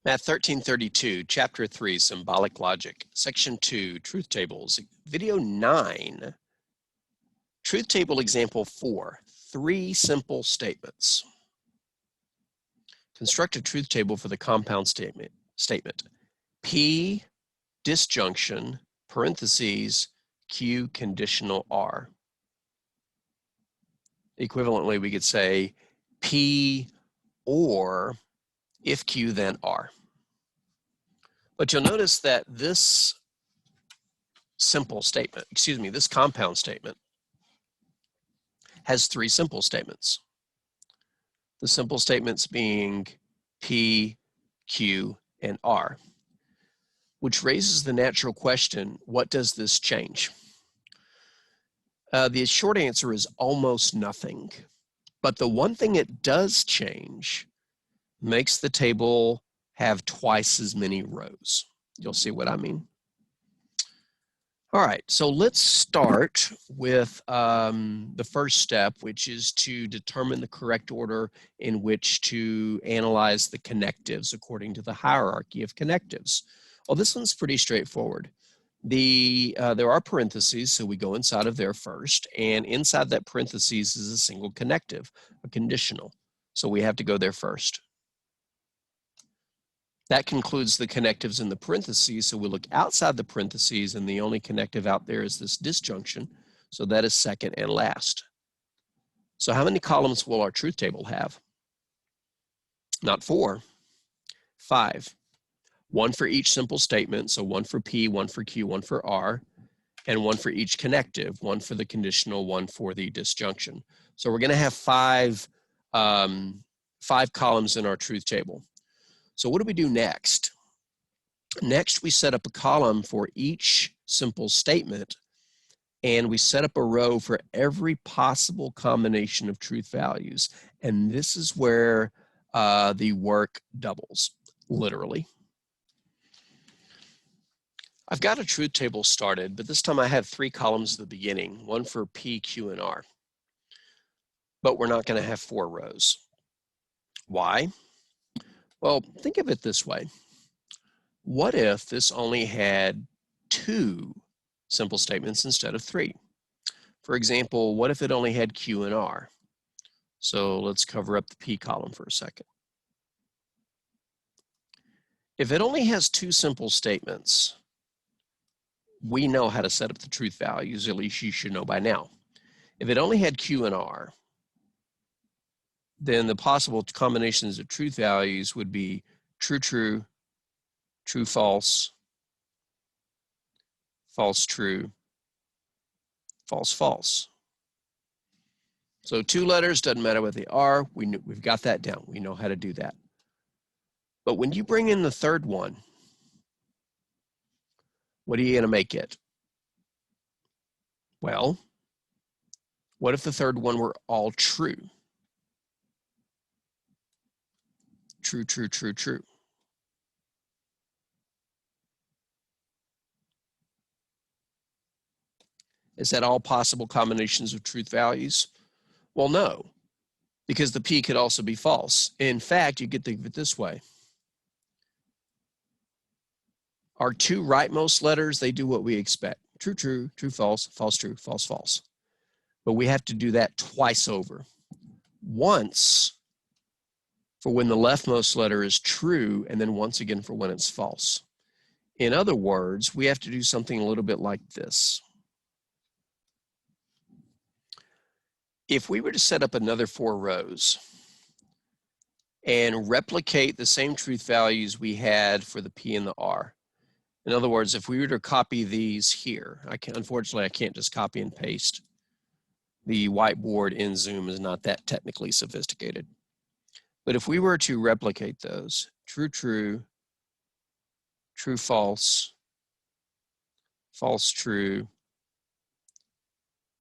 Math 1332, Chapter 3, Symbolic Logic, Section 2, Truth Tables, Video 9, Truth Table Example 4, 3 simple statements. Construct a truth table for the compound statement. P, disjunction, parentheses, Q, conditional R. Equivalently, we could say P or if Q, then R. But you'll notice that this this compound statement has 3 simple statements. The simple statements being P, Q, and R, which raises the natural question, what does this change? The short answer is almost nothing. But the one thing it does change makes the table have twice as many rows. You'll see what I mean. All right, so let's start with the first step, which is to determine the correct order in which to analyze the connectives according to the hierarchy of connectives. Well, this one's pretty straightforward. There are parentheses, so we go inside of there first, and inside that parentheses is a single connective, a conditional. So we have to go there first. That concludes the connectives in the parentheses, so we look outside the parentheses, and the only connective out there is this disjunction, so that is second and last. So how many columns will our truth table have? Not 4, 5. 1 for each simple statement, so 1 for P, 1 for Q, 1 for R, and 1 for each connective, 1 for the conditional, 1 for the disjunction. So we're going to have 5 columns in our truth table. So what do we do next? Next, we set up a column for each simple statement, and we set up a row for every possible combination of truth values. And this is where the work doubles, literally. I've got a truth table started, but this time I have 3 columns at the beginning, 1 for P, Q, and R. But we're not going to have 4 rows. Why? Well, think of it this way. What if this only had 2 simple statements instead of 3? For example, what if it only had Q and R? So let's cover up the P column for a second. If it only has 2 simple statements, we know how to set up the truth values, at least you should know by now. If it only had Q and R, then the possible combinations of truth values would be true, true, true, false, false, true, false, false. So 2 letters, doesn't matter what they are, we've got that down. We know how to do that. But when you bring in the third one, what are you going to make it? Well, what if the third one were all true? True, true, true, true. Is that all possible combinations of truth values? Well, no, because the P could also be false. In fact, you could think of it this way. Our 2 rightmost letters, they do what we expect. True, true, true, false, false, true, false, false. But we have to do that twice over. Once for when the leftmost letter is true, and then once again for when it's false. In other words, we have to do something a little bit like this. If we were to set up another 4 rows and replicate the same truth values we had for the P and the R, in other words, if we were to copy these here, unfortunately, I can't just copy and paste. The whiteboard in Zoom is not that technically sophisticated. But if we were to replicate those, true, true, true, false, false, true,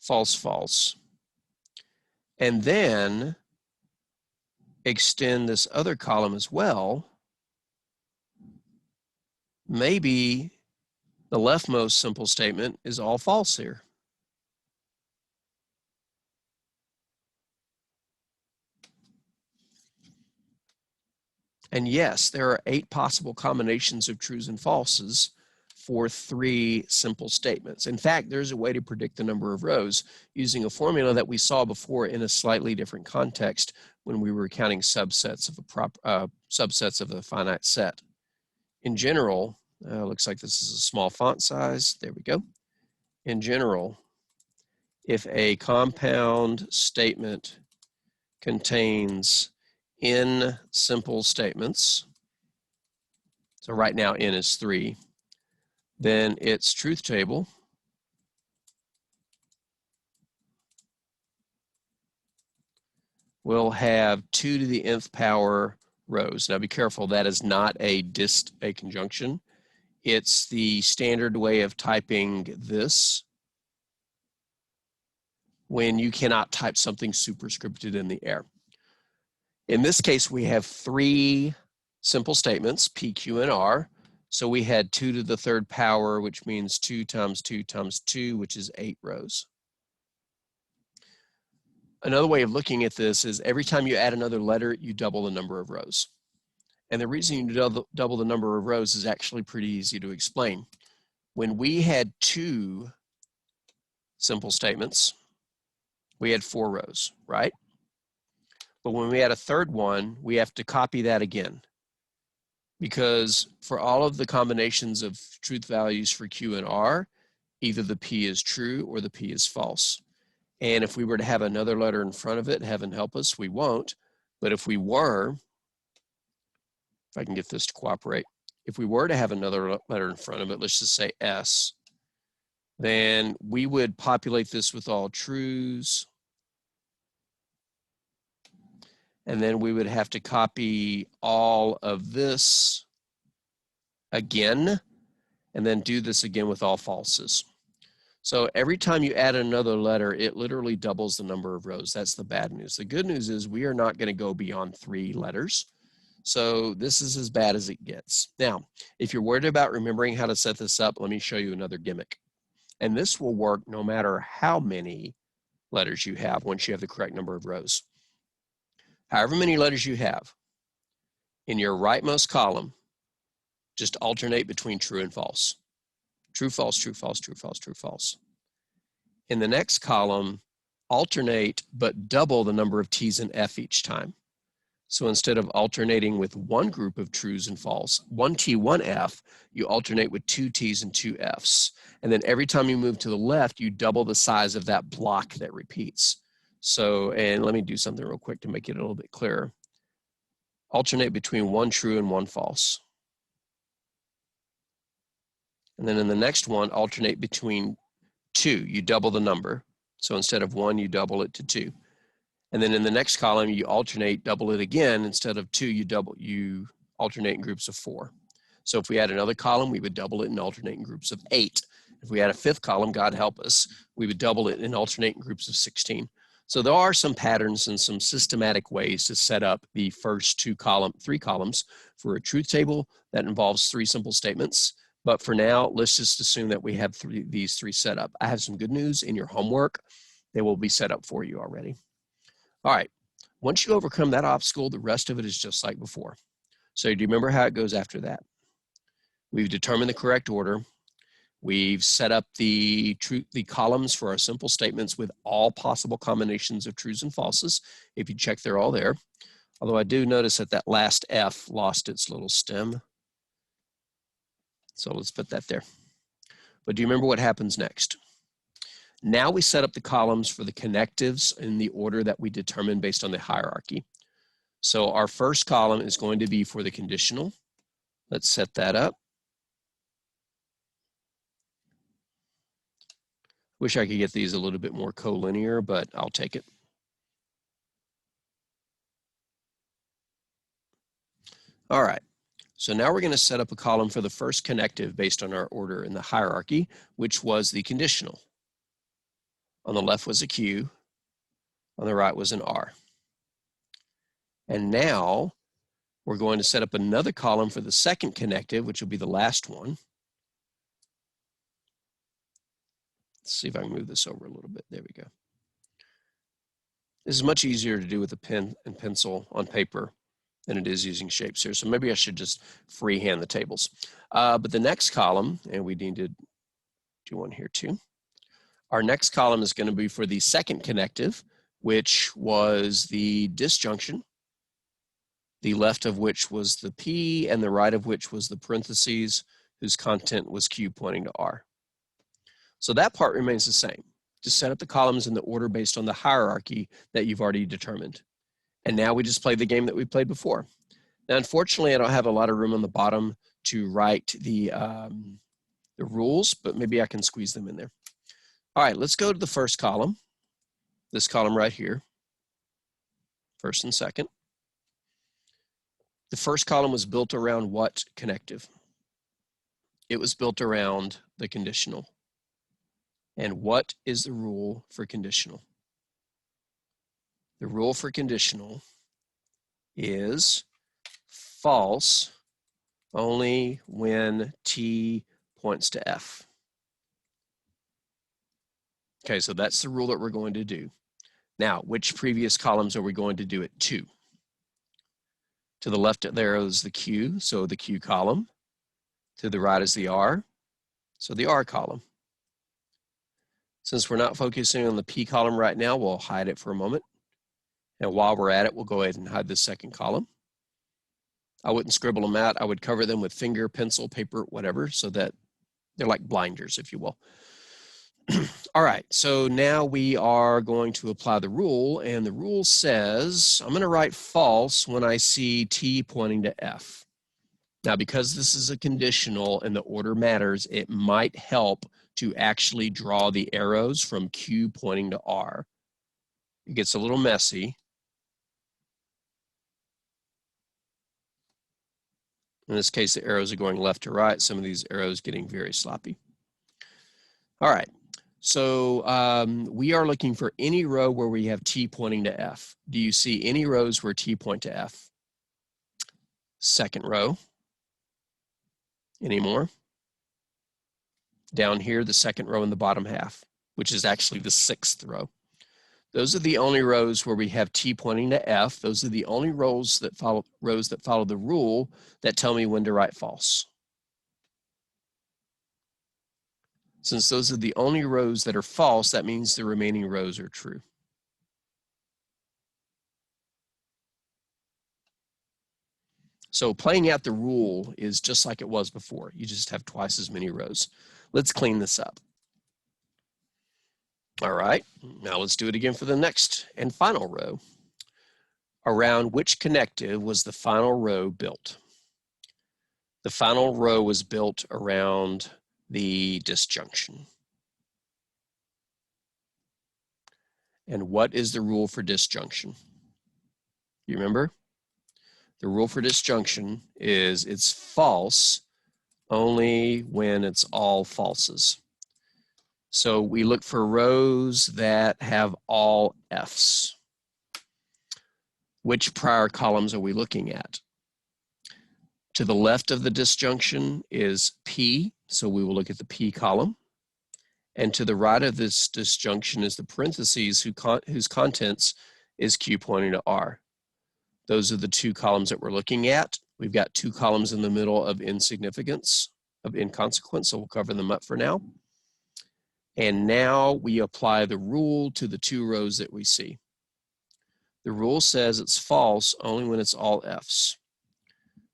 false, false, and then extend this other column as well, maybe the leftmost simple statement is all false here. And yes, there are 8 possible combinations of trues and falses for 3 simple statements. In fact, there's a way to predict the number of rows using a formula that we saw before in a slightly different context when we were counting subsets of a finite set. In general, looks like this is a small font size. There we go. In general, if a compound statement contains n simple statements, so right now n is 3, then its truth table will have 2 to the nth power rows. Now be careful, that is not a conjunction. It's the standard way of typing this when you cannot type something superscripted in the air. In this case, we have 3 simple statements, P, Q, and R. So we had 2 to the 3rd power, which means 2 times 2 times 2, which is 8 rows. Another way of looking at this is every time you add another letter, you double the number of rows. And the reason you double the number of rows is actually pretty easy to explain. When we had 2 simple statements, we had 4 rows, right? But when we add a 3rd one, we have to copy that again. Because for all of the combinations of truth values for Q and R, either the P is true or the P is false. And if we were to have another letter in front of it, heaven help us, we won't. But if we were, if I can get this to cooperate, if we were to have another letter in front of it, let's just say S, then we would populate this with all trues. And then we would have to copy all of this again, and then do this again with all falses. So every time you add another letter, it literally doubles the number of rows. That's the bad news. The good news is we are not going to go beyond 3 letters. So this is as bad as it gets. Now, if you're worried about remembering how to set this up, let me show you another gimmick. And this will work no matter how many letters you have once you have the correct number of rows. However many letters you have, in your rightmost column, just alternate between true and false. True, false, true, false, true, false, true, false. In the next column, alternate but double the number of T's and F each time. So instead of alternating with one group of trues and false, 1 T, 1 F, you alternate with 2 T's and 2 F's. And then every time you move to the left, you double the size of that block that repeats. So, and let me do something real quick to make it a little bit clearer. Alternate between 1 true and 1 false. And then in the next one, alternate between 2. You double the number. So instead of 1, you double it to 2. And then in the next column, you alternate, double it again. Instead of 2, you alternate in groups of 4. So if we had another column, we would double it and alternate in groups of 8. If we had a 5th column, God help us, we would double it and alternate in groups of 16. So there are some patterns and some systematic ways to set up the first 3 columns for a truth table that involves 3 simple statements. But for now, let's just assume that we have these 3 set up. I have some good news in your homework. They will be set up for you already. All right, once you overcome that obstacle, the rest of it is just like before. So do you remember how it goes after that? We've determined the correct order. We've set up the columns for our simple statements with all possible combinations of trues and falses. If you check, they're all there. Although I do notice that that last F lost its little stem. So let's put that there. But do you remember what happens next? Now we set up the columns for the connectives in the order that we determined based on the hierarchy. So our first column is going to be for the conditional. Let's set that up. Wish I could get these a little bit more collinear, but I'll take it. All right, so now we're going to set up a column for the first connective based on our order in the hierarchy, which was the conditional. On the left was a Q, on the right was an R. And now we're going to set up another column for the second connective, which will be the last one. Let's see if I can move this over a little bit. There we go. This is much easier to do with a pen and pencil on paper than it is using shapes here. So maybe I should just freehand the tables. But the next column, and we need to do one here too. Our next column is going to be for the second connective, which was the disjunction, the left of which was the P and the right of which was the parentheses whose content was Q pointing to R. So that part remains the same. Just set up the columns in the order based on the hierarchy that you've already determined. And now we just play the game that we played before. Now, unfortunately, I don't have a lot of room on the bottom to write the rules, but maybe I can squeeze them in there. All right, let's go to the first column, this column right here, first and second. The first column was built around what connective? It was built around the conditional. And what is the rule for conditional? The rule for conditional is false only when T points to F. Okay, so that's the rule that we're going to do. Now, which previous columns are we going to do it to? To the left there is the Q, so the Q column. To the right is the R, so the R column. Since we're not focusing on the P column right now, we'll hide it for a moment. And while we're at it, we'll go ahead and hide the second column. I wouldn't scribble them out. I would cover them with finger, pencil, paper, whatever, so that they're like blinders, if you will. All right, so now we are going to apply the rule, and the rule says I'm going to write false when I see T pointing to F. Now, because this is a conditional and the order matters, it might help to actually draw the arrows from Q pointing to R. It gets a little messy. In this case, the arrows are going left to right. Some of these arrows getting very sloppy. All right. So we are looking for any row where we have T pointing to F. Do you see any rows where T point to F? Second row. Any more? Down here, the second row in the bottom half, which is actually the sixth row. Those are the only rows where we have T pointing to F. Those are the only rows that follow the rule that tell me when to write false. Since those are the only rows that are false, that means the remaining rows are true. So playing out the rule is just like it was before. You just have twice as many rows. Let's clean this up. All right, now let's do it again for the next and final row. Around which connective was the final row built? The final row was built around the disjunction. And what is the rule for disjunction? You remember? The rule for disjunction is it's false only when it's all falses. So we look for rows that have all Fs. Which prior columns are we looking at? To the left of the disjunction is P, so we will look at the P column. And to the right of this disjunction is the parentheses whose contents is Q pointing to R. Those are the two columns that we're looking at. We've got two columns in the middle of insignificance, of inconsequence, so we'll cover them up for now. And now we apply the rule to the two rows that we see. The rule says it's false only when it's all Fs.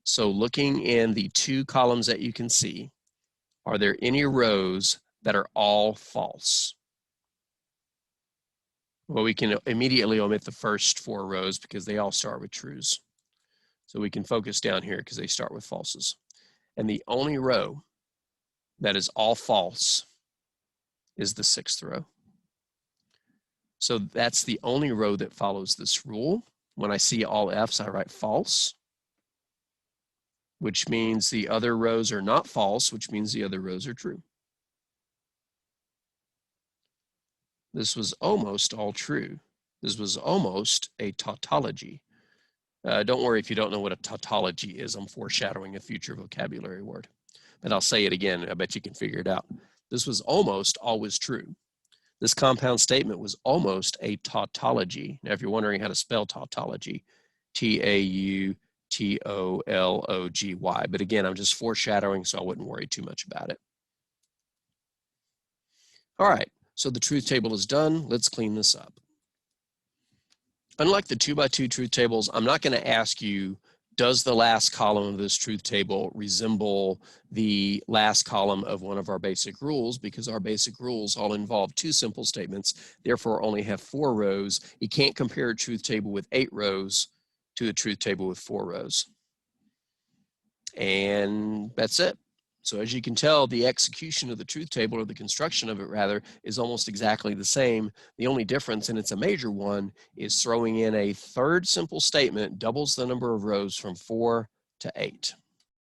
So looking in the two columns that you can see, are there any rows that are all false? Well, we can immediately omit the first four rows because they all start with trues. So we can focus down here because they start with falses. And the only row that is all false is the sixth row. So that's the only row that follows this rule. When I see all Fs, I write false, which means the other rows are not false, which means the other rows are true. This was almost all true. This was almost a tautology. Don't worry if you don't know what a tautology is. I'm foreshadowing a future vocabulary word. But I'll say it again. I bet you can figure it out. This was almost always true. This compound statement was almost a tautology. Now, if you're wondering how to spell tautology, T-A-U-T-O-L-O-G-Y. T-O-L-O-G-Y. But again, I'm just foreshadowing, so I wouldn't worry too much about it. All right, so the truth table is done. Let's clean this up. Unlike the 2x2 truth tables, I'm not going to ask you, does the last column of this truth table resemble the last column of one of our basic rules? Because our basic rules all involve 2 simple statements, therefore only have 4 rows. You can't compare a truth table with 8 rows to a truth table with 4 rows. And that's it. So as you can tell, the execution of the truth table, or the construction of it rather, is almost exactly the same. The only difference, and it's a major one, is throwing in a third simple statement doubles the number of rows from 4 to 8.